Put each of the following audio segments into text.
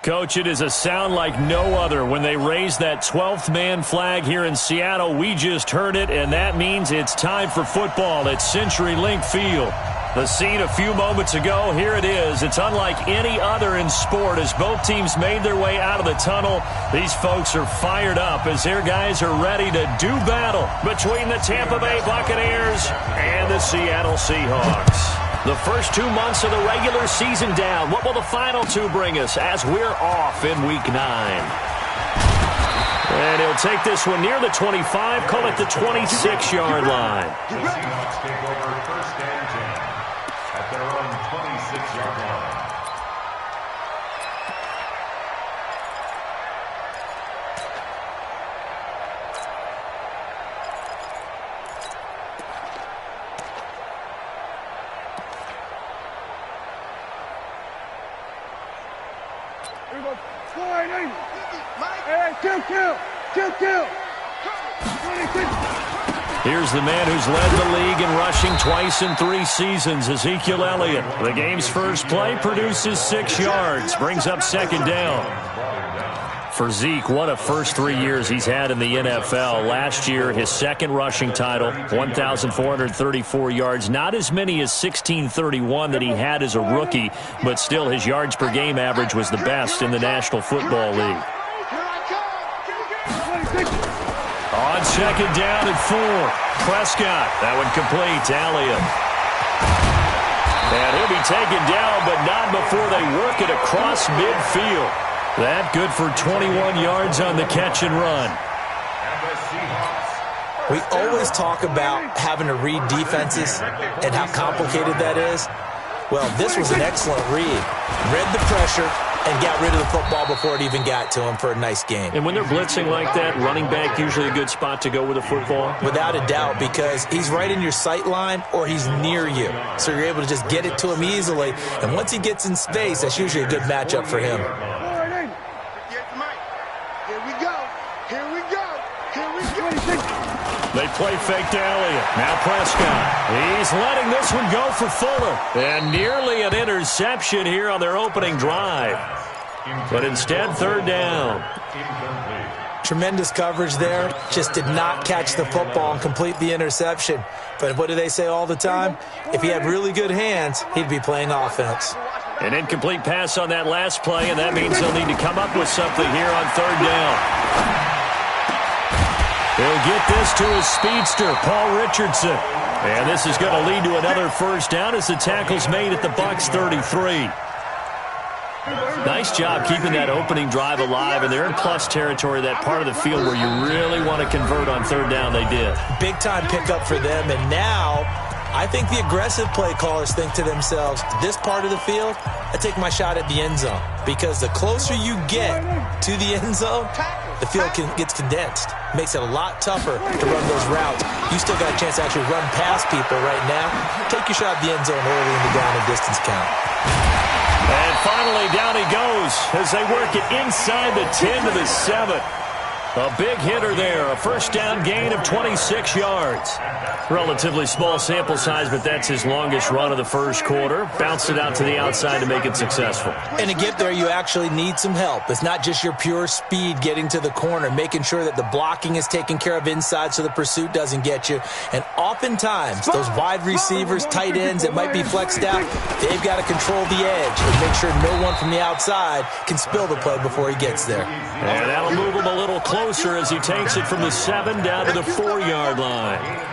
Coach, it is a sound like no other when they raise that 12th man flag here in Seattle. We just heard it, and that means it's time for football at CenturyLink Field. The scene a few moments ago, here it is. It's unlike any other in sport as both teams made their way out of the tunnel. These folks are fired up as their guys are ready to do battle between the Tampa Bay Buccaneers and the Seattle Seahawks. The first 2 months of the regular season down. What will the final two bring us as we're off in Week 9? And he'll take this one near the 25, call it the 26-yard line. The Seahawks take over first and 10 at their own 26-yard line. Here's the man who's led the league in rushing twice in 3 seasons, Ezekiel Elliott. The game's first play produces 6 yards, brings up second down. For Zeke, what a first 3 years he's had in the NFL. Last year, his second rushing title, 1,434 yards. Not as many as 1,631 that he had as a rookie, but still his yards per game average was the best in the National Football League. On second down and 4, Prescott. That one complete to Elliott. And he'll be taken down, but not before they work it across midfield. That good for 21 yards on the catch and run. We always talk about having to read defenses and how complicated that is. Well, this was an excellent read. Read the pressure and got rid of the football before it even got to him for a nice game. And when they're blitzing like that, running back usually a good spot to go with the football? Without a doubt, because he's right in your sight line or he's near you. So you're able to just get it to him easily. And once he gets in space, that's usually a good matchup for him. They play fake to Elliott. Now Prescott. He's letting this one go for Fuller. And nearly an interception here on their opening drive. But instead, third down. Tremendous coverage there. Just did not catch the football and complete the interception. But what do they say all the time? If he had really good hands, he'd be playing offense. An incomplete pass on that last play, and that means they'll need to come up with something here on third down. He'll get this to his speedster, Paul Richardson. And this is going to lead to another first down as the tackle's made at the Bucs 33. Nice job keeping that opening drive alive, and they're in plus territory, that part of the field where you really want to convert on third down. They did. Big-time pickup for them, and now I think the aggressive play callers think to themselves, this part of the field, I take my shot at the end zone. Because the closer you get to the end zone, the field gets condensed. Makes it a lot tougher to run those routes. You still got a chance to actually run past people right now. Take your shot at the end zone early in the down and distance count. And finally, down he goes as they work it inside the 10 to the 7. A big hitter there, a first down gain of 26 yards. Relatively small sample size, but that's his longest run of the first quarter. Bounced it out to the outside to make it successful. And to get there, you actually need some help. It's not just your pure speed getting to the corner, making sure that the blocking is taken care of inside so the pursuit doesn't get you. And oftentimes, those wide receivers, tight ends that might be flexed out, they've got to control the edge and make sure no one from the outside can spill the play before he gets there. And that'll move him a little closer as he takes it from the 7 down to the 4-yard line.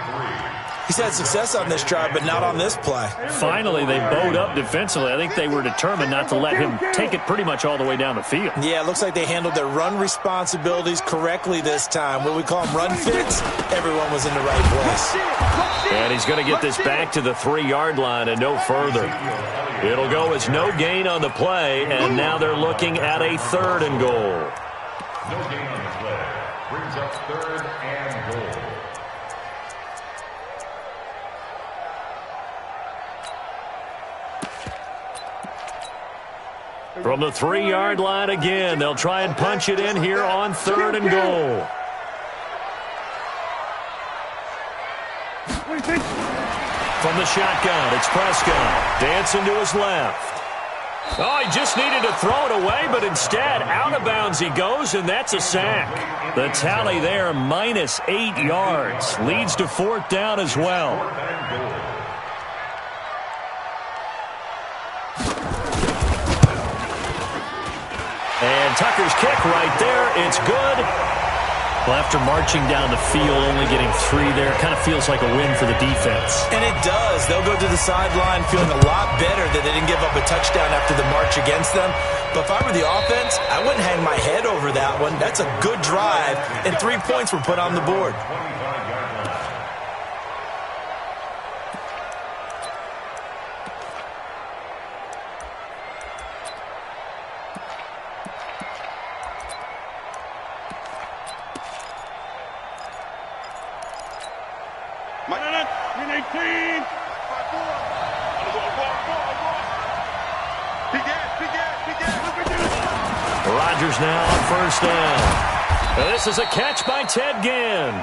He's had success on this drive, but not on this play. Finally, they bowed up defensively. I think they were determined not to let him take it pretty much all the way down the field. Yeah, it looks like they handled their run responsibilities correctly this time. What we call them run fits, everyone was in the right place. And he's going to get this back to the 3-yard line and no further. It'll go as no gain on the play, and now they're looking at a 3rd and goal. No gain on the play. Brings up 3rd and goal. From the 3-yard line again, they'll try and punch it in here on 3rd and goal. From the shotgun, it's Prescott. Dancing to his left. Oh, he just needed to throw it away, but instead, out of bounds he goes, and that's a sack. The tally there, -8 yards. Leads to 4th down as well. And Tucker's kick right there. It's good. Well, after marching down the field, only getting 3 there, kind of feels like a win for the defense. And it does. They'll go to the sideline feeling a lot better that they didn't give up a touchdown after the march against them. But if I were the offense, I wouldn't hang my head over that one. That's a good drive, and 3 points were put on the board. Rodgers now on 1st down. This is a catch by Ted Ginn.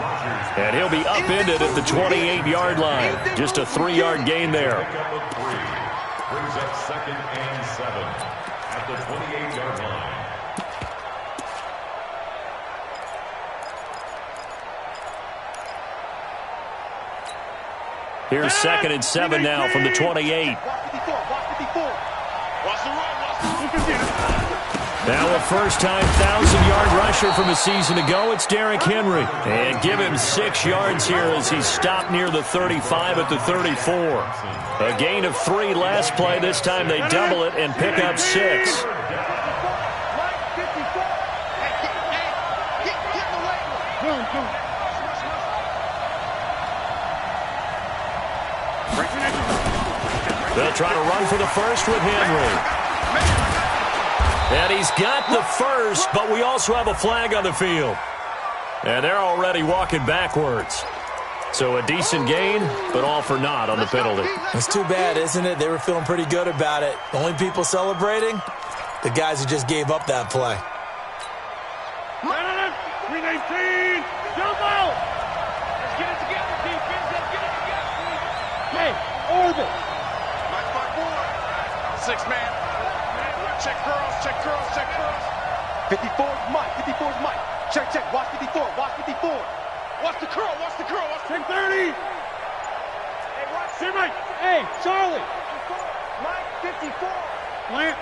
And he'll be upended at the 28-yard line. Just a 3-yard gain there. Brings up 2nd and 7 at the 28-yard line. Here's 2nd and 7 now from the 28. Now a first-time 1,000-yard rusher from a season ago, it's Derrick Henry. And give him 6 yards here as he's stopped near the 35 at the 34. A gain of 3 last play. This time they double it and pick up 6. They'll try to run for the first with Henry. And he's got the first, but we also have a flag on the field. And they're already walking backwards. So a decent gain, but all for naught on the penalty. It's too bad, isn't it? They were feeling pretty good about it. The only people celebrating, the guys who just gave up that play. 319, jump out! Let's get it together, defense. Let's get it together. Hey, orbit. Mike, 6-man. Check curls, check curls, check curls. 54's Mike, 54's Mike. Check, check, watch 54, watch 54. Watch the curl, watch the curl, watch 10-30. Hey, watch. See Mike. Hey, Charlie. Mike, 54. Plant.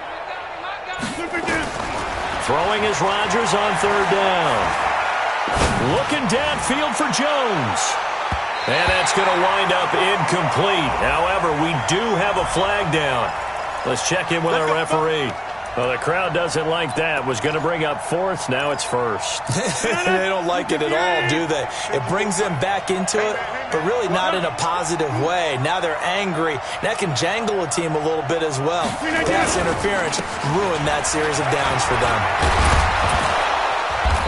Throwing is Rodgers on 3rd down. Looking downfield for Jones. And that's going to wind up incomplete. However, we do have a flag down. Let's check in with our referee. Well, the crowd doesn't like that. Was going to bring up 4th. Now it's 1st. They don't like it at all, do they? It brings them back into it, but really not in a positive way. Now they're angry. That can jangle a team a little bit as well. Pass interference ruined that series of downs for them.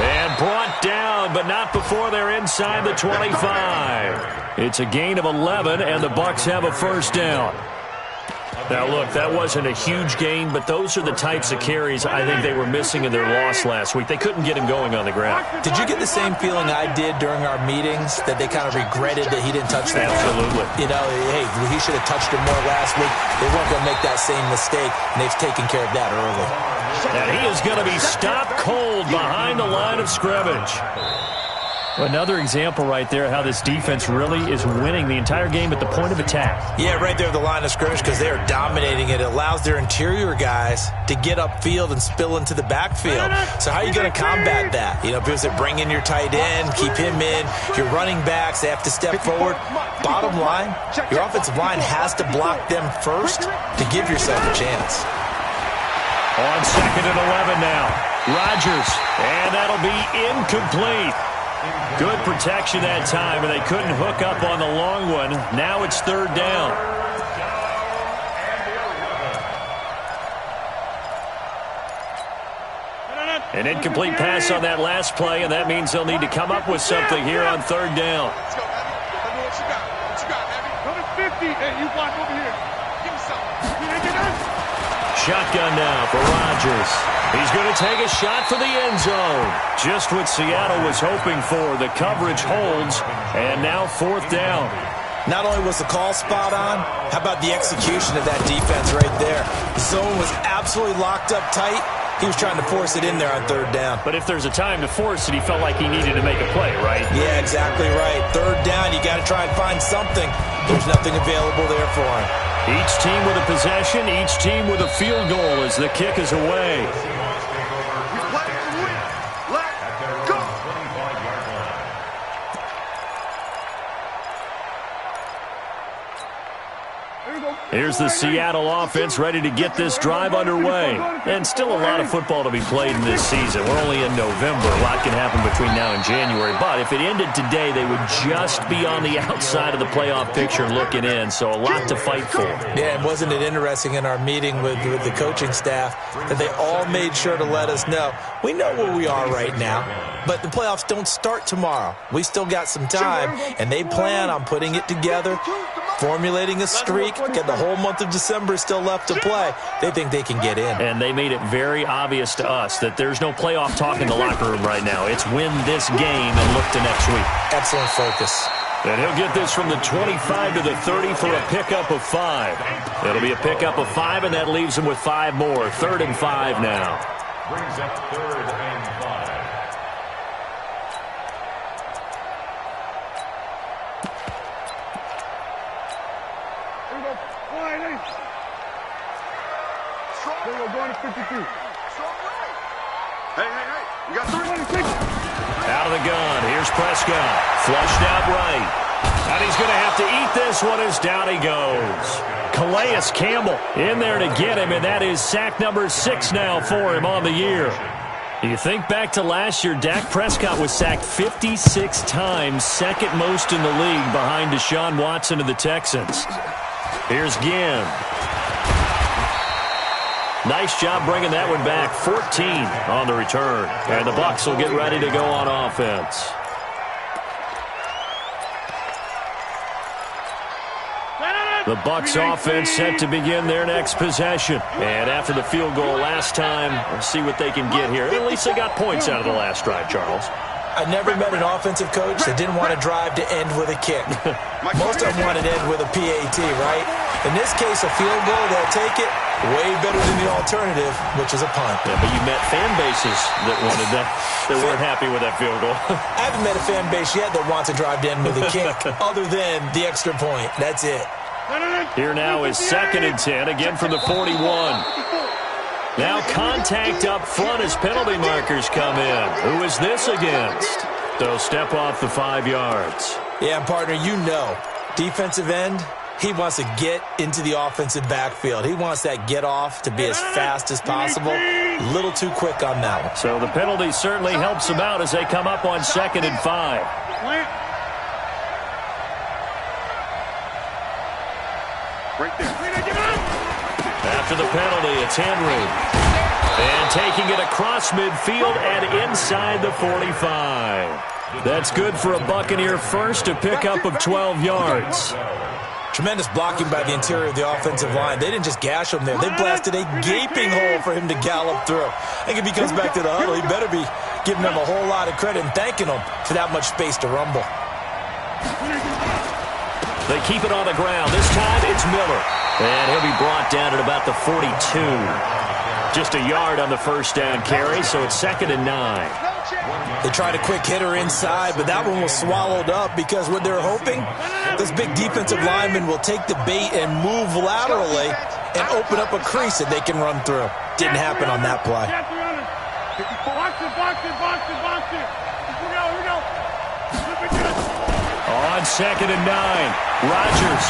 And brought down, but not before they're inside the 25. It's a gain of 11, and the Bucs have a 1st down. Now, look, that wasn't a huge gain, but those are the types of carries I think they were missing in their loss last week. They couldn't get him going on the ground. Did you get the same feeling I did during our meetings, that they kind of regretted that he didn't touch the ball? Absolutely. You know, hey, he should have touched it more last week. They weren't going to make that same mistake, and they've taken care of that early. And he is going to be stopped cold behind the line of scrimmage. Another example right there how this defense really is winning the entire game at the point of attack. Yeah, right there at the line of scrimmage because they are dominating it. It allows their interior guys to get upfield and spill into the backfield. So how are you going to combat that? You know, because they bring in your tight end, keep him in. Your running backs, they have to step forward. Bottom line, your offensive line has to block them first to give yourself a chance. On 2nd and 11 now. Rodgers, and that'll be incomplete. Good protection that time, and they couldn't hook up on the long one. Now it's 3rd down. An incomplete pass on that last play, and that means they'll need to come up with something here on 3rd down. Let's go, Abby. I know what you got. What you got, Abby? Go to 50. Hey, you block over here. Give me something. Shotgun now for Rodgers. He's going to take a shot for the end zone. Just what Seattle was hoping for. The coverage holds, and now 4th down. Not only was the call spot on, how about the execution of that defense right there? The zone was absolutely locked up tight. He was trying to force it in there on third down. But if there's a time to force it, he felt like he needed to make a play, right? Yeah, exactly right. Third down, you got to try and find something. There's nothing available there for him. Each team with a possession, each team with a field goal as the kick is away. Here's the Seattle offense ready to get this drive underway. And still a lot of football to be played in this season. We're only in November. A lot can happen between now and January. But if it ended today, they would just be on the outside of the playoff picture looking in. So a lot to fight for. Yeah, and wasn't it interesting in our meeting with the coaching staff that they all made sure to let us know, we know where we are right now, but the playoffs don't start tomorrow. We still got some time, and they plan on putting it together, formulating a streak, get the whole month of December still left to play. They think they can get in. And they made it very obvious to us that there's no playoff talk in the locker room right now. It's win this game and look to next week. Excellent focus. And he'll get this from the 25 to the 30 for a pickup of 5. It'll be a pickup of 5, and that leaves him with 5 more. 3rd and 5 now. Brings up 3rd and 5. Going to 52. Hey, you got 3. Out of the gun. Here's Prescott. Flushed out right. And he's going to have to eat this one as down he goes. Calais Campbell in there to get him, and that is sack number 6 now for him on the year. You think back to last year, Dak Prescott was sacked 56 times, second most in the league behind Deshaun Watson of the Texans. Here's Ginn. Nice job bringing that one back. 14 on the return. And the Bucs will get ready to go on offense. The Bucs offense set to begin their next possession. And after the field goal last time, we'll see what they can get here. At least they got points out of the last drive, Charles. I never met an offensive coach that didn't want to drive to end with a kick. Most of them want to end with a PAT, right? In this case, a field goal, they'll take it. Way better than the alternative, which is a punt. Yeah, but you met fan bases that wanted that weren't happy with that field goal. I haven't met a fan base yet that wants to drive to end with a kick, other than the extra point. That's it. Here now is 2nd and 10, again from the 41. Now contact up front as penalty markers come in. Who is this against? They'll step off the 5 yards. Yeah, partner, you know, defensive end, he wants to get into the offensive backfield. He wants that get off to be as fast as possible. A little too quick on that one. So the penalty certainly helps them out as they come up on 2nd and 5. Right there. After the penalty, it's Henry. And taking it across midfield and inside the 45. That's good for a Buccaneer first, a pickup of 12 yards. Tremendous blocking by the interior of the offensive line. They didn't just gash him there. They blasted a gaping hole for him to gallop through. I think if he comes back to the huddle, he better be giving them a whole lot of credit and thanking them for that much space to rumble. They keep it on the ground. This time it's Miller. And he'll be brought down at about the 42. Just a yard on the first down carry, so it's 2nd and 9. They tried a quick hitter inside, but that one was swallowed up because what they're hoping, this big defensive lineman will take the bait and move laterally and open up a crease that they can run through. Didn't happen on that play. Box it. Here we go. On 2nd and 9, Rodgers.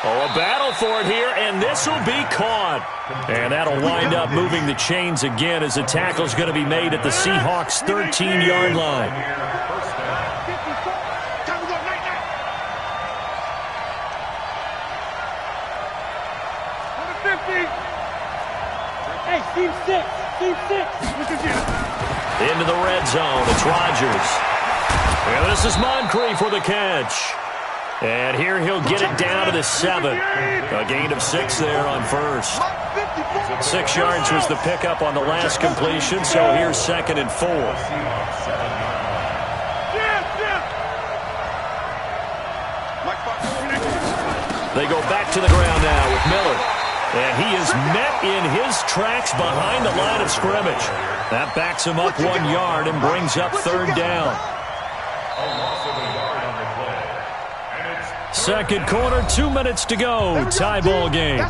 Oh, a battle for it here, and this will be caught. And that'll wind up moving the chains again as the tackle's going to be made at the Seahawks' 13-yard line. Hey, Steve 6. Into the red zone, it's Rodgers. And this is Moncrief for the catch. And here he'll get it down to the 7. A gain of 6 there on first. 6 yards was the pickup on the last completion, so here's 2nd and 4. They go back to the ground now with Miller. And he is met in his tracks behind the line of scrimmage. That backs him up 1 yard and brings up third down. Second quarter, 2 minutes to go. Tie ball game.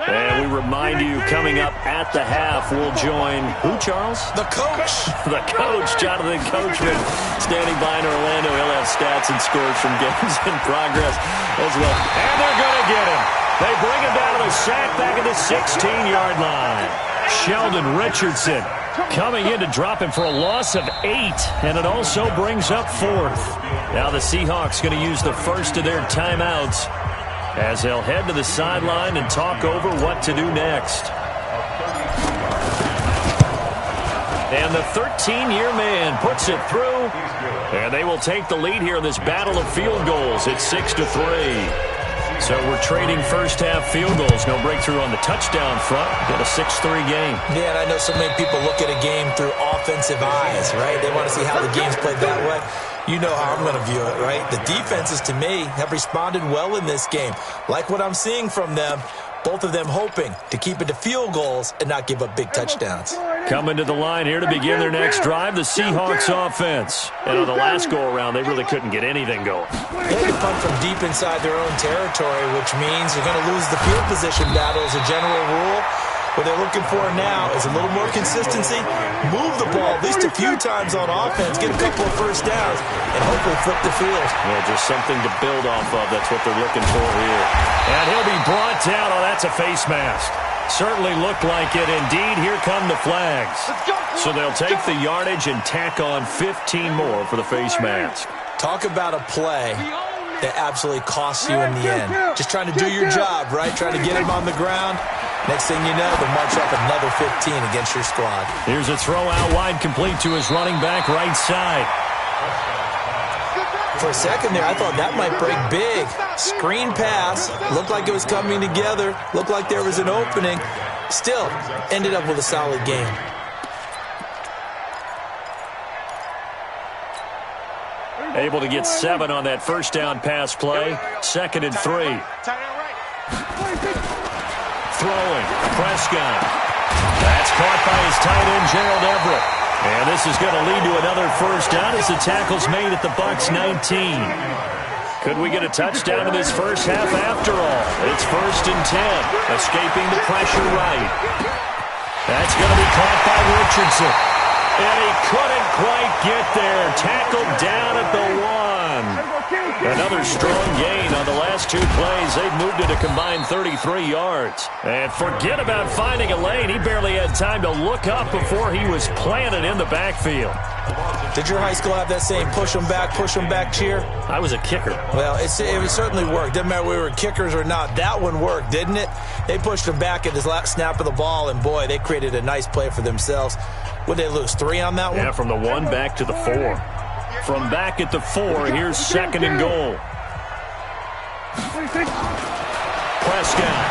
And we remind you, coming up at the half, we'll join who, Charles? The coach. The coach, Jonathan Coachman, standing by in Orlando. He'll have stats and scores from games in progress as well. And they're going to get him. They bring him down to the sack back at the 16-yard line. Sheldon Richardson coming in to drop him for a loss of 8, and it also brings up fourth. Now the Seahawks going to use the first of their timeouts as they'll head to the sideline and talk over what to do next. And the 13-year man puts it through, and they will take the lead here in this battle of field goals. It's 6-3. So we're trading first-half field goals. No breakthrough on the touchdown front. Got a 6-3 game. Yeah, and I know so many people look at a game through offensive eyes, right? They want to see how the game's played that way. You know how I'm going to view it, right? The defenses, to me, have responded well in this game. Like what I'm seeing from them, both of them hoping to keep it to field goals and not give up big touchdowns. Coming to the line here to begin their next drive, the Seahawks offense. And on the last go-around, they really couldn't get anything going. They can punt from deep inside their own territory, which means you're going to lose the field position battle as a general rule. What they're looking for now is a little more consistency, move the ball at least a few times on offense, get a couple of first downs, and hopefully flip the field. Yeah, just something to build off of. That's what they're looking for here. And he'll be brought down. Oh, that's a face mask. Certainly looked like it. Indeed, here come the flags. So they'll take the yardage and tack on 15 more for the face mask. Talk about a play that absolutely costs you in the end. Just trying to do your job, right? Trying to get him on the ground. Next thing you know, they'll march off another 15 against your squad. Here's a throw out wide, complete to his running back right side. For a second there, I thought that might break big. Screen pass. Looked like it was coming together. Looked like there was an opening. Still, ended up with a solid game. Able to get 7 on that first down pass play. 2nd and 3. Throwing, Prescott. That's caught by his tight end, Gerald Everett. And this is going to lead to another first down as the tackle's made at the Bucs 19. Could we get a touchdown in this first half after all? It's 1st and 10, escaping the pressure right. That's going to be caught by Richardson. And he couldn't quite get there. Tackled down at the 1. Another strong gain on the last 2 plays. They've moved it a combined 33 yards. And forget about finding a lane. He barely had time to look up before he was planted in the backfield. Did your high school have that same push them back cheer? I was a kicker. Well, it certainly worked. Didn't matter whether we were kickers or not. That one worked, didn't it? They pushed him back at his last snap of the ball, and boy, they created a nice play for themselves. Would they lose 3 on that one? Yeah, from the 1 back to the 4. From back at the 4, here's 2nd and goal. Prescott.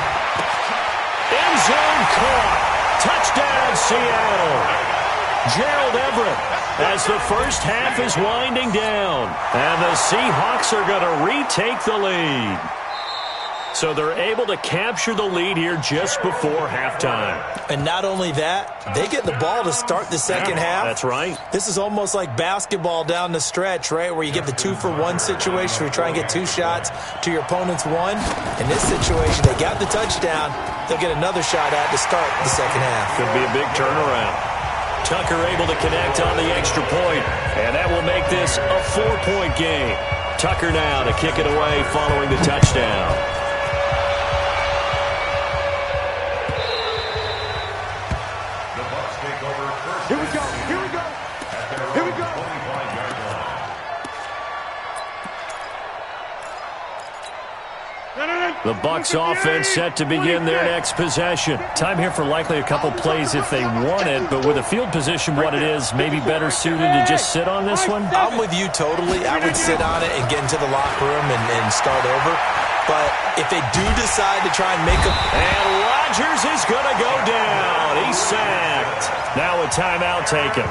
End zone caught. Touchdown, Seattle. Gerald Everett as the first half is winding down. And the Seahawks are going to retake the lead. So they're able to capture the lead here just before halftime. And not only that, they get the ball to start the second half. That's right. This is almost like basketball down the stretch, right, where you get the 2-for-1 situation where you try and get 2 shots to your opponent's 1. In this situation, they got the touchdown. They'll get another shot at to start the second half. Could be a big turnaround. Tucker able to connect on the extra point, and that will make this a 4-point game. Tucker now to kick it away following the touchdown. Here we go. Here we go. Here we go. The Bucs offense set to begin their next possession. Time here for likely a couple plays if they want it, but with a field position what it is, maybe better suited to just sit on this one? I'm with you totally. I would sit on it and get into the locker room and start over. But if they do decide to try and make a... And Rodgers is going to go down. He's sacked. Now a timeout taken.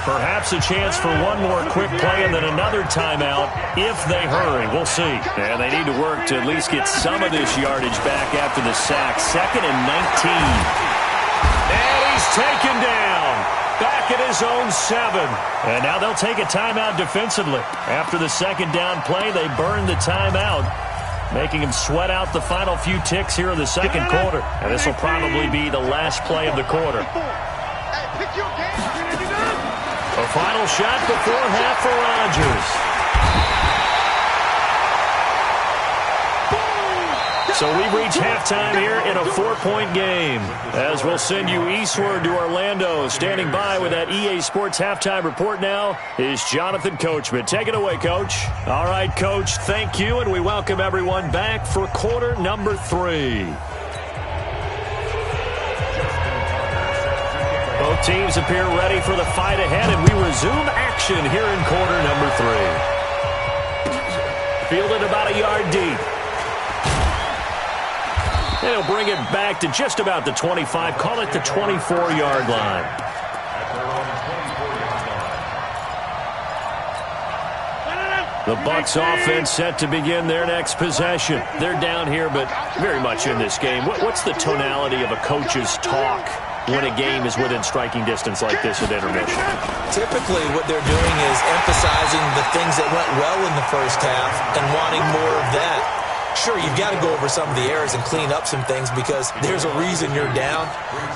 Perhaps a chance for one more quick play and then another timeout if they hurry. We'll see. And they need to work to at least get some of this yardage back after the sack. 2nd and 19. And he's taken down. Back at his own 7. And now they'll take a timeout defensively. After the second down play, they burn the timeout, making him sweat out the final few ticks here in the second quarter. And this will probably be the last play of the quarter. A final shot before half for Rodgers. So we've reached halftime here in a 4-point game. As we'll send you eastward to Orlando. Standing by with that EA Sports halftime report now is Jonathan Coachman. Take it away, Coach. All right, Coach, thank you, and we welcome everyone back for quarter number 3. Both teams appear ready for the fight ahead, and we resume action here in quarter number 3. Fielded about a yard deep. They'll bring it back to just about the 25. Call it the 24-yard line. The Bucs offense set to begin their next possession. They're down here, but very much in this game. What's the tonality of a coach's talk when a game is within striking distance like this at intermission? Typically, what they're doing is emphasizing the things that went well in the first half and wanting more of that. Sure, you've got to go over some of the errors and clean up some things because there's a reason you're down.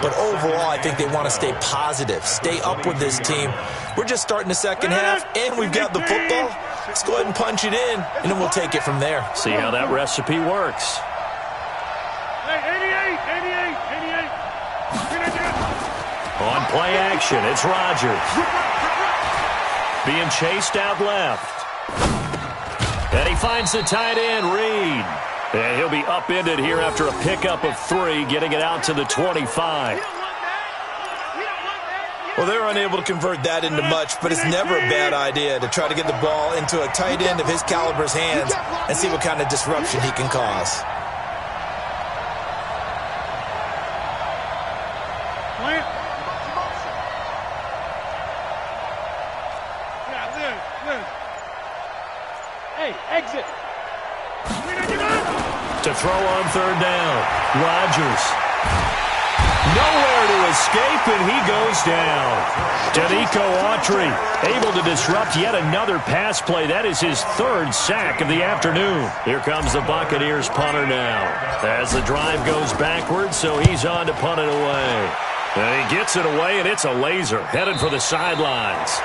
But overall, I think they want to stay positive, stay up with this team. We're just starting the second half, and we've got the football. Let's go ahead and punch it in, and then we'll take it from there. See how that recipe works. On play action, it's Rodgers. Being chased out left. And he finds the tight end, Reed. And he'll be upended here after a pickup of 3, getting it out to the 25. Well, they're unable to convert that into much, but it's never a bad idea to try to get the ball into a tight end of his caliber's hands and see what kind of disruption he can cause. Exit. To throw on third down. Rodgers. Nowhere to escape, and he goes down. Danico Autry able to disrupt yet another pass play. That is his 3rd sack of the afternoon. Here comes the Buccaneers punter now. As the drive goes backwards, so he's on to punt it away. And he gets it away, and it's a laser. Headed for the sidelines.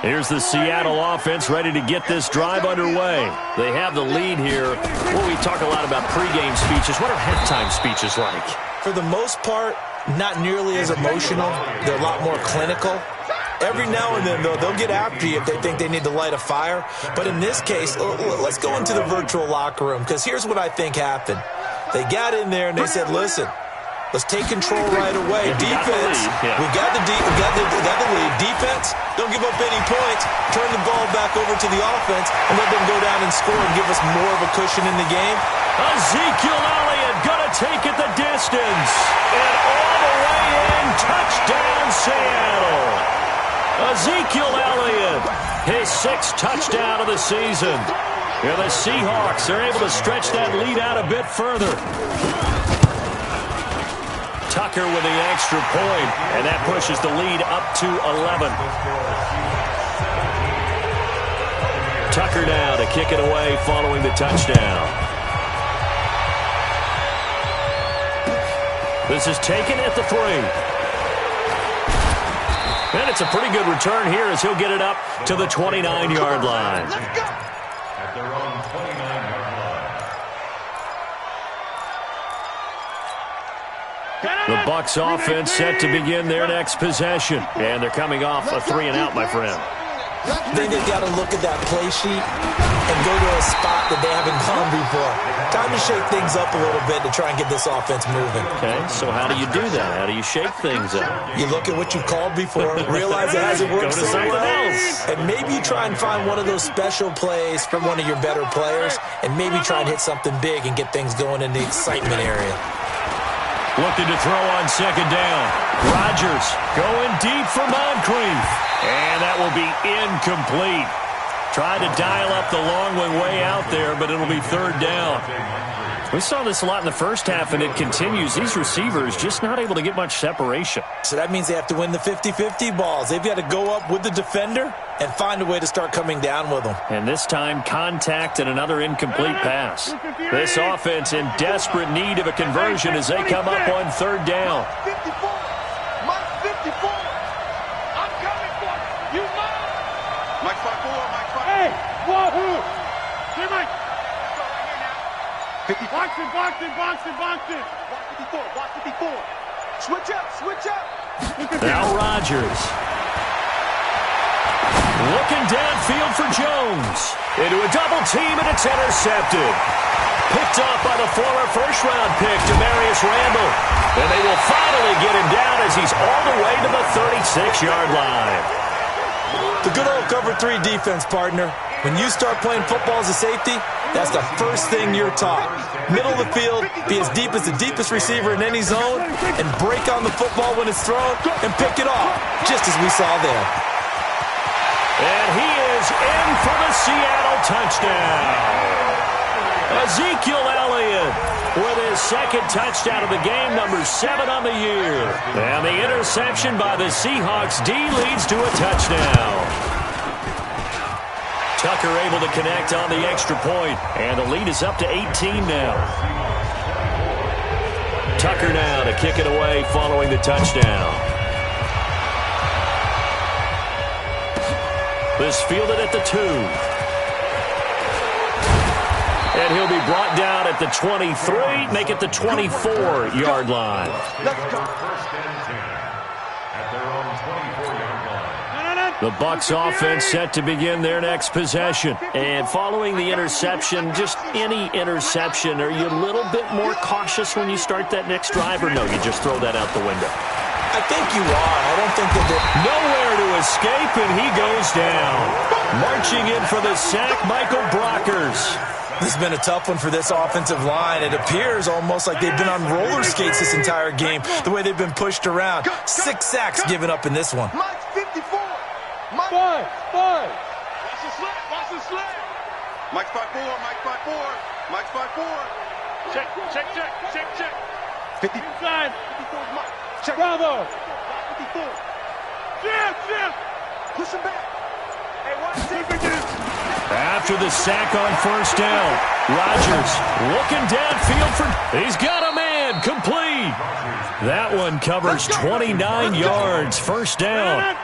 Here's the Seattle offense ready to get this drive underway. They have the lead here. Well, we talk a lot about pregame speeches. What are halftime speeches like? For the most part, not nearly as emotional. They're a lot more clinical. Every now and then, though, they'll get after you if they think they need to light a fire. But in this case, let's go into the virtual locker room, because here's what I think happened. They got in there and they said, listen, let's take control right away. Defense, we got the lead. Defense, don't give up any points. Turn the ball back over to the offense and let them go down and score and give us more of a cushion in the game. Ezekiel Elliott going to take it the distance. And all the way in, touchdown Seattle. Ezekiel Elliott, his 6th touchdown of the season. And the Seahawks are able to stretch that lead out a bit further. Tucker with the extra point, and that pushes the lead up to 11. Tucker now to kick it away following the touchdown. This is taken at the 3. And it's a pretty good return here as he'll get it up to the 29-yard line. At their own 29-yard line. The Bucs offense set to begin their next possession. And they're coming off a 3-and-out, my friend. I think they've got to look at that play sheet and go to a spot that they haven't gone before. Time to shake things up a little bit to try and get this offense moving. Okay, so how do you do that? How do you shake things up? You look at what you called before, realize it hasn't worked so well, and maybe you try and find one of those special plays from one of your better players, and maybe try and hit something big and get things going in the excitement area. Looking to throw on second down. Rodgers going deep for Moncrief. And that will be incomplete. Tried to dial up the long one way out there, but it'll be third down. We saw this a lot in the first half, and it continues. These receivers just not able to get much separation. So that means they have to win the 50-50 balls. They've got to go up with the defender and find a way to start coming down with them. And this time, contact and another incomplete pass. This offense in desperate need of a conversion as they come up on third down. Mike 54. I'm coming for you. Mike 54. Mike 54. Hey, wahoo. Hey, Mike. Box it. Block 54. Switch up. Now Rodgers. Looking downfield for Jones. Into a double team, and it's intercepted. Picked off by the former first-round pick, Demarius Randall. And they will finally get him down as he's all the way to the 36-yard line. The good old cover 3 defense, partner. When you start playing football as a safety, that's the first thing you're taught. Middle of the field, be as deep as the deepest receiver in any zone, and break on the football when it's thrown, and pick it off, just as we saw there. And he is in for the Seattle touchdown. Ezekiel Elliott with his second touchdown of the game, number 7 on the year. And the interception by the Seahawks D leads to a touchdown. Tucker able to connect on the extra point, and the lead is up to 18 now. Tucker now to kick it away following the touchdown. This fielded at the 2. And he'll be brought down at the 23, make it the 24-yard line. Let's go. First and 10 at their own 24-yard line. The Bucs offense set to begin their next possession. And following the interception, just any interception, are you a little bit more cautious when you start that next drive, or no, you just throw that out the window? I think you are. I don't think that they're nowhere to escape, and he goes down. Marching in for the sack, Michael Brockers. This has been a tough one for this offensive line. It appears almost like they've been on roller skates this entire game, the way they've been pushed around. 6 sacks given up in this one. Mike 54. Mike 5. Watch the slip. Mike 54. Mike 54. Check. 50. Inside. 54 is Mike. Check. Bravo. 54. Jim. Push him back. Hey, watch it. After the sack on first down, Rodgers looking downfield for... He's got a man, complete. That one covers 29 yards, first down.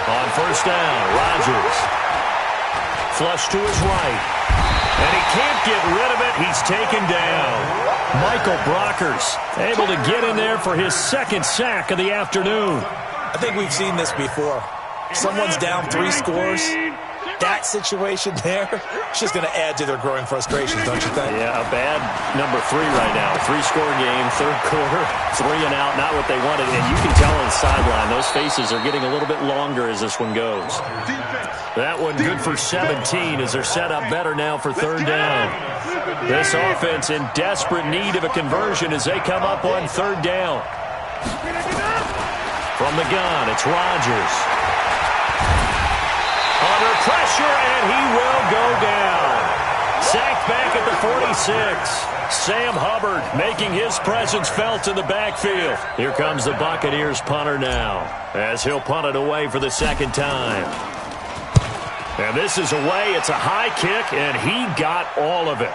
On first down, Rodgers. Flush to his right. And he can't get rid of it. He's taken down. Michael Brockers able to get in there for his second sack of the afternoon. I think we've seen this before. Someone's down 3 scores. That situation there, it's just going to add to their growing frustrations, don't you think? Yeah, a bad number 3 right now. 3-score game, third quarter, 3 and out, not what they wanted. And you can tell on the sideline, those faces are getting a little bit longer as this one goes. That one good for 17 as they're set up better now for third down. This offense in desperate need of a conversion as they come up on third down. From the gun, it's Rodgers. Under pressure, and he will go down. Sacked back at the 46. Sam Hubbard making his presence felt in the backfield. Here comes the Buccaneers punter now, as he'll punt it away for the second time. And this is away. It's a high kick, and he got all of it.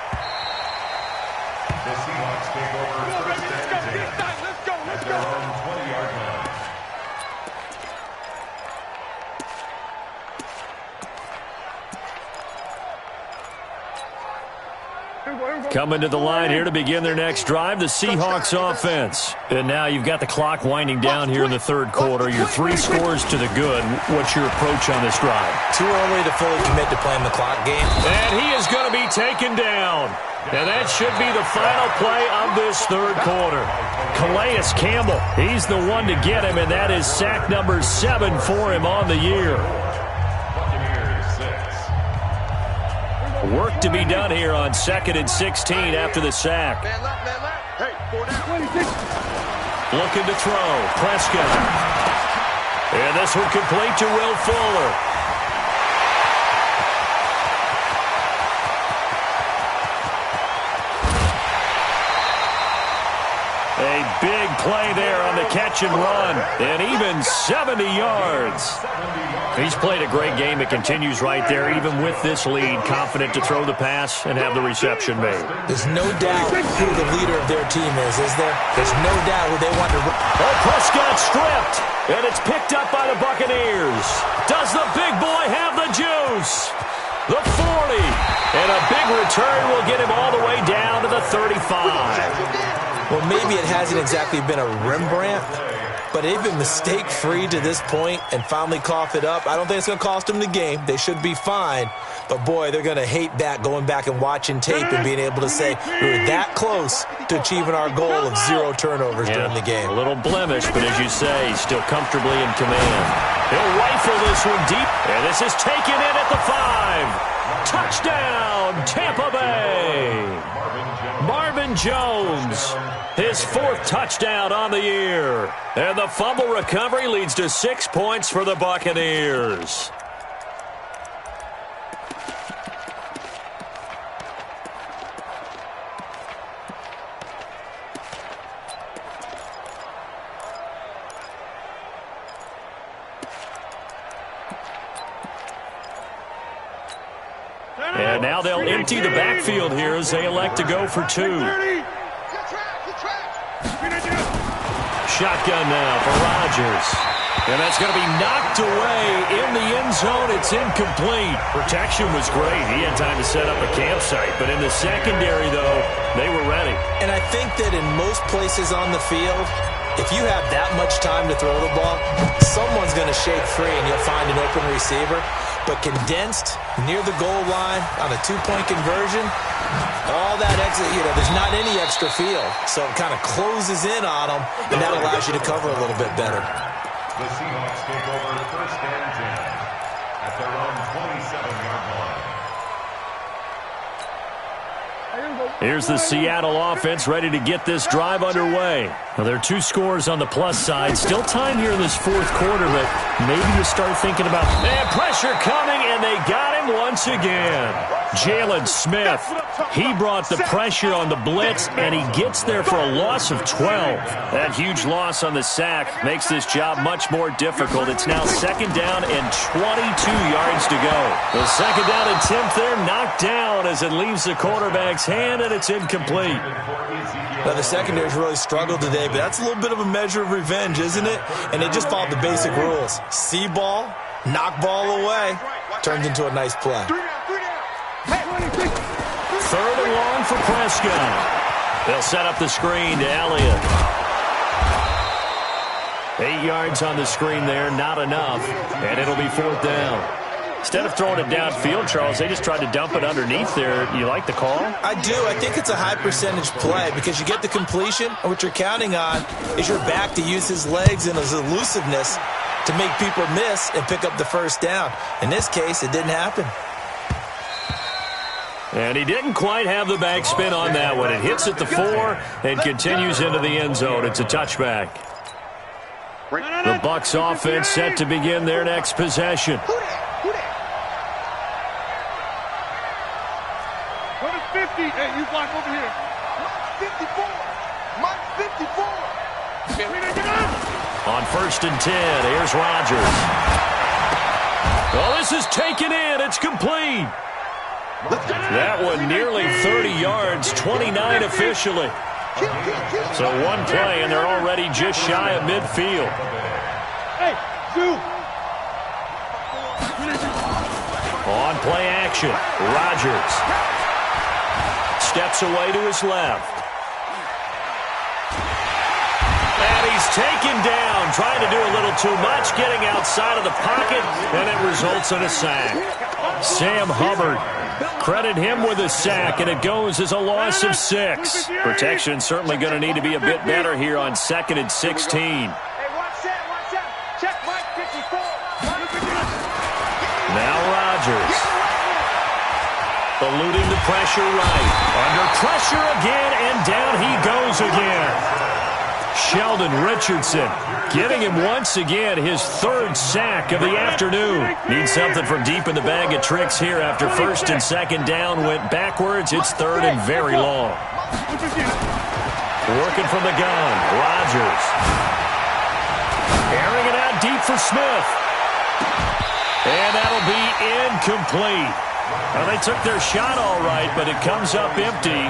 The Seahawks take over first and 10 at their own 20-yard line. Coming to the line here to begin their next drive, the Seahawks offense. And now you've got the clock winding down here in the third quarter. You're 3 scores to the good. What's your approach on this drive? Too early to fully commit to playing the clock game. And he is going to be taken down. And that should be the final play of this third quarter. Calais Campbell, he's the one to get him, and that is sack number 7 for him on the year. Work to be done here on 2nd and 16 after the sack. Hey, 4 down. Looking to throw. Prescott. And this one complete to Will Fuller. A big play there on the catch and run. And even 70 yards. He's played a great game. It continues right there, even with this lead. Confident to throw the pass and have the reception made. There's no doubt who the leader of their team is there? There's no doubt who they want to... Oh, Prescott stripped. And it's picked up by the Buccaneers. Does the big boy have the juice? The 40. And a big return will get him all the way down to the 35. Well, maybe it hasn't exactly been a Rembrandt, but they've been mistake-free to this point and finally cough it up. I don't think it's going to cost them the game. They should be fine. But, boy, they're going to hate that, going back and watching tape and being able to say we were that close to achieving our goal of 0 turnovers during the game. A little blemish, but as you say, still comfortably in command. He'll rifle this one deep, and this is taken in at the 5. Touchdown, Tampa Bay. Marvin Jones, his 4th touchdown on the year. And the fumble recovery leads to 6 points for the Buccaneers. And now they'll empty the backfield here as they elect to go for 2. Shotgun now for Rodgers. And that's going to be knocked away in the end zone. It's incomplete. Protection was great. He had time to set up a campsite. But in the secondary, though, they were ready. And I think that in most places on the field, if you have that much time to throw the ball, someone's going to shake free and you'll find an open receiver. But condensed near the goal line on a 2-point conversion, all that exit, there's not any extra field. So it kind of closes in on them, and that allows you to cover a little bit better. The Seahawks take over 1st and 10 at their own 27-yard line. Here's the Seattle offense ready to get this drive underway. Well, there are 2 scores on the plus side. Still time here in this 4th quarter, but maybe you start thinking about... And pressure coming, and they got him once again. Jalen Smith, he brought the pressure on the blitz, and he gets there for a loss of 12. That huge loss on the sack makes this job much more difficult. It's now 2nd down and 22 yards to go. The 2nd down attempt there knocked down as it leaves the quarterback's hand, and it's incomplete. Now, the secondary's really struggled today, but that's a little bit of a measure of revenge, isn't it? And they just followed the basic rules. See ball, knock ball away, turns into a nice play. 3rd and long for Prescott. They'll set up the screen to Elliott. 8 yards on the screen there, not enough, and it'll be 4th down. Instead of throwing it downfield, Charles, they just tried to dump it underneath there. You like the call? I do. I think it's a high-percentage play because you get the completion, and what you're counting on is your back to use his legs and his elusiveness to make people miss and pick up the 1st down. In this case, it didn't happen. And he didn't quite have the backspin on that one. It hits at the 4 and continues into the end zone. It's a touchback. The Bucs offense set to begin their next possession. 50. Hey, you block over here. 54. Mike 54. On 1st and 10, here's Rodgers. Well, this is taken in. It's complete. That one nearly 30 yards, 29 officially. So one play, and they're already just shy of midfield. Hey, On play action, Rodgers. steps away to his left. And he's taken down, trying to do a little too much, getting outside of the pocket, and it results in a sack. Sam Hubbard, credit him with a sack, and it goes as a loss of 6. Protection certainly going to need to be a bit better here on 2nd and 16. Hey, watch that. Check Mike 54. Now Rodgers. Eluding the pressure right. Under pressure again, and down he goes again. Sheldon Richardson getting him once again his 3rd sack of the afternoon. Needs something from deep in the bag of tricks here after 1st and 2nd down went backwards. It's 3rd and very long. Working from the gun, Rodgers. Airing it out deep for Smith. And that'll be incomplete. Well, they took their shot all right, but it comes up empty,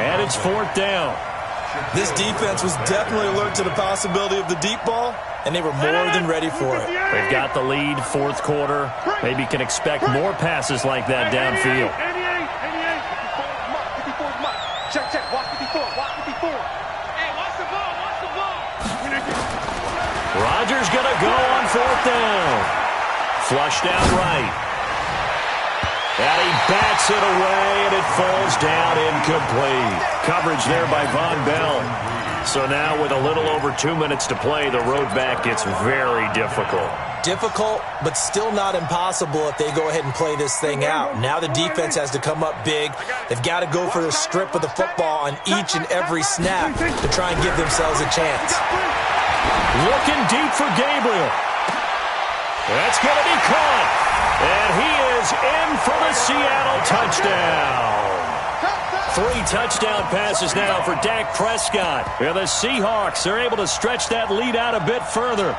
and it's 4th down. This defense was definitely alert to the possibility of the deep ball, and they were more than ready for it. They've got the lead, 4th quarter. Maybe can expect more passes like that downfield. 54, check, watch 54, watch 54. Hey, watch the ball. Rodgers gonna go on 4th down. Flushed out right. And he bats it away, and it falls down incomplete. Coverage there by Von Bell. So now with a little over 2 minutes to play, the road back gets very difficult. Difficult, but still not impossible if they go ahead and play this thing out. Now the defense has to come up big. They've got to go for the strip of the football on each and every snap to try and give themselves a chance. Looking deep for Gabriel. That's going to be caught. And he is in for the Seattle touchdown. 3 touchdown passes now for Dak Prescott. And the Seahawks are able to stretch that lead out a bit further.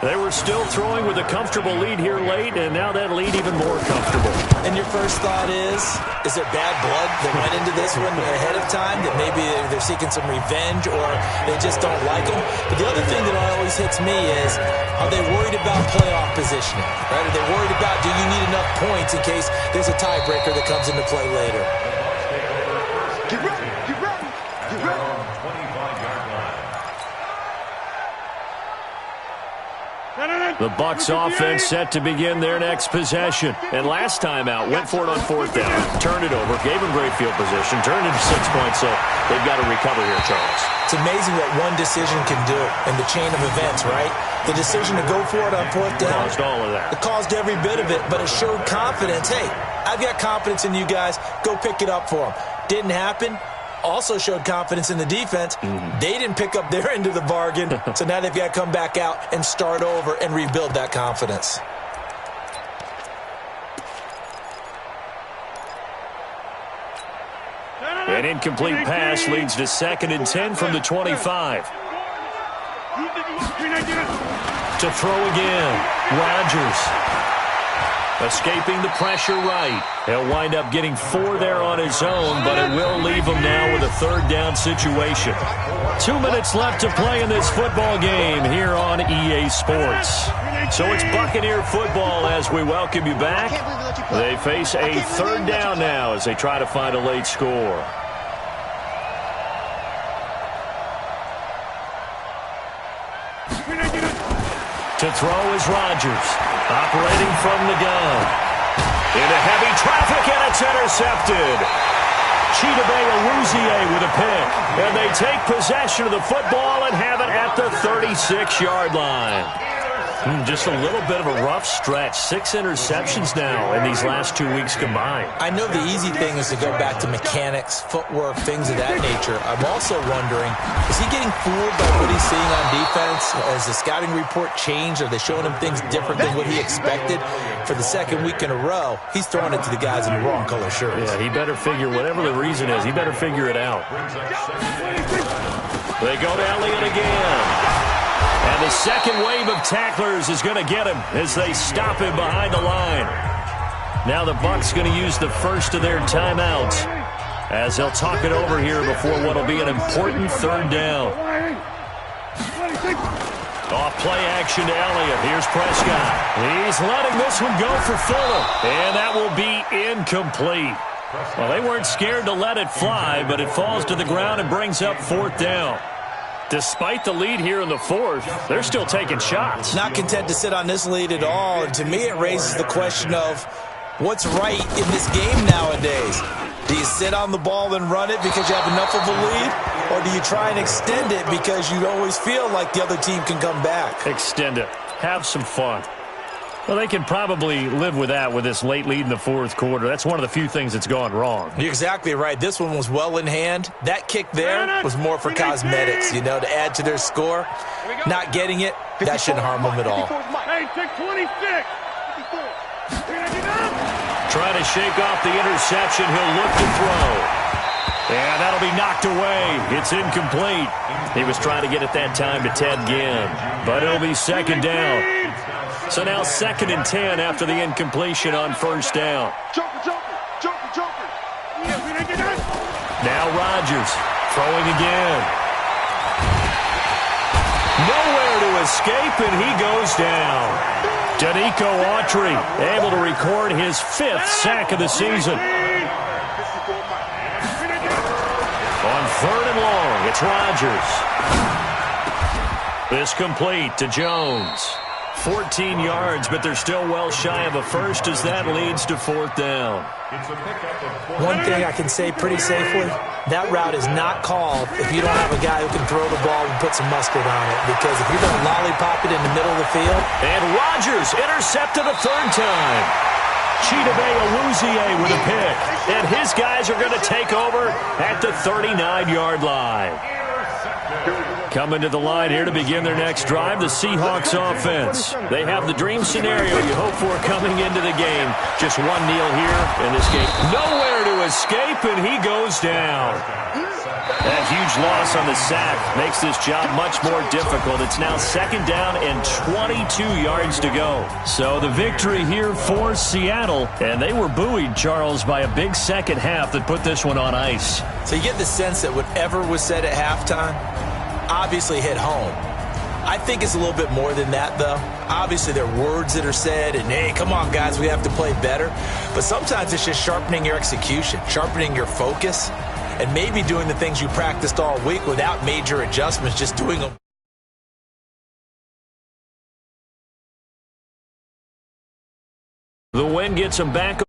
They were still throwing with a comfortable lead here late, and now that lead even more comfortable. And your first thought is there bad blood that went into this one ahead of time, that maybe they're seeking some revenge or they just don't like them? But the other thing that always hits me is, are they worried about playoff positioning? Right? Are they worried about, do you need enough points in case there's a tiebreaker that comes into play later? Get ready. The Bucs offense set to begin their next possession. And last time out, went for it on 4th down, turned it over, gave them great field position, turned it to 6 points, so they've got to recover here, Charles. It's amazing what one decision can do in the chain of events, right? The decision to go for it on 4th down. Caused all of that. It caused every bit of it, but it showed confidence. Hey, I've got confidence in you guys. Go pick it up for them. Didn't happen. Also showed confidence in the defense. They didn't pick up their end of the bargain, so now they've got to come back out and start over and rebuild that confidence. An incomplete pass leads to 2nd and 10 from the 25. To throw again, Rodgers. Escaping the pressure right. He'll wind up getting 4 there on his own, but it will leave him now with a 3rd down situation. 2 minutes left to play in this football game here on EA Sports. So it's Buccaneer football as we welcome you back. They face a 3rd down now as they try to find a late score. To throw is Rodgers, operating from the gun. Into heavy traffic, and it's intercepted. Chidobe Awuzie with a pick. And they take possession of the football and have it at the 36-yard line. Just a little bit of a rough stretch. 6 interceptions now in these last 2 weeks combined. I know the easy thing is to go back to mechanics, footwork, things of that nature. I'm also wondering, is he getting fooled by what he's seeing on defense? Has the scouting report changed? Are they showing him things different than what he expected? For the 2nd week in a row, he's throwing it to the guys in the wrong color shirts. Yeah, he better figure, whatever the reason is, he better figure it out. They go to Elliott again. And the second wave of tacklers is going to get him as they stop him behind the line. Now the Bucs going to use the first of their timeouts as they'll talk it over here before what will be an important 3rd down. Off play action to Elliott. Here's Prescott. He's letting this one go for Fuller. And that will be incomplete. Well, they weren't scared to let it fly, but it falls to the ground and brings up 4th down. Despite the lead here in the 4th, they're still taking shots. Not content to sit on this lead at all. And to me, it raises the question of what's right in this game nowadays. Do you sit on the ball and run it because you have enough of a lead? Or do you try and extend it because you always feel like the other team can come back? Extend it. Have some fun. Well, they can probably live with that with this late lead in the 4th quarter. That's one of the few things that's gone wrong. You're exactly right. This one was well in hand. That kick there was more for cosmetics, to add to their score. Not getting it, that shouldn't harm them at all. Hey, 626. Trying to shake off the interception. He'll look to throw. And that'll be knocked away. It's incomplete. He was trying to get it that time to Ted Ginn. But it'll be 2nd down. So now 2nd and 10 after the incompletion on 1st down. Joker. Now Rodgers throwing again. Nowhere to escape, and he goes down. Danico Autry able to record his 5th sack of the season. On 3rd and long, it's Rodgers. This complete to Jones. 14 yards, but they're still well shy of a first as that leads to 4th down. One thing I can say pretty safely, that route is not called if you don't have a guy who can throw the ball and put some mustard on it. Because if you're going to lollipop it in the middle of the field. And Rodgers intercepted a 3rd time. Chidobe Awuzie with a pick. And his guys are going to take over at the 39-yard line. Coming to the line here to begin their next drive, the Seahawks offense. They have the dream scenario you hope for coming into the game. Just one kneel here in this game. Nowhere to escape, and he goes down. That huge loss on the sack makes this job much more difficult. It's now 2nd down and 22 yards to go. So the victory here for Seattle, and they were buoyed, Charles, by a big second half that put this one on ice. So you get the sense that whatever was said at halftime obviously hit home. I think it's a little bit more than that, though. Obviously, there are words that are said, and, hey, come on, guys, we have to play better. But sometimes it's just sharpening your execution, sharpening your focus, and maybe doing the things you practiced all week without major adjustments, just doing them. The win gets them back.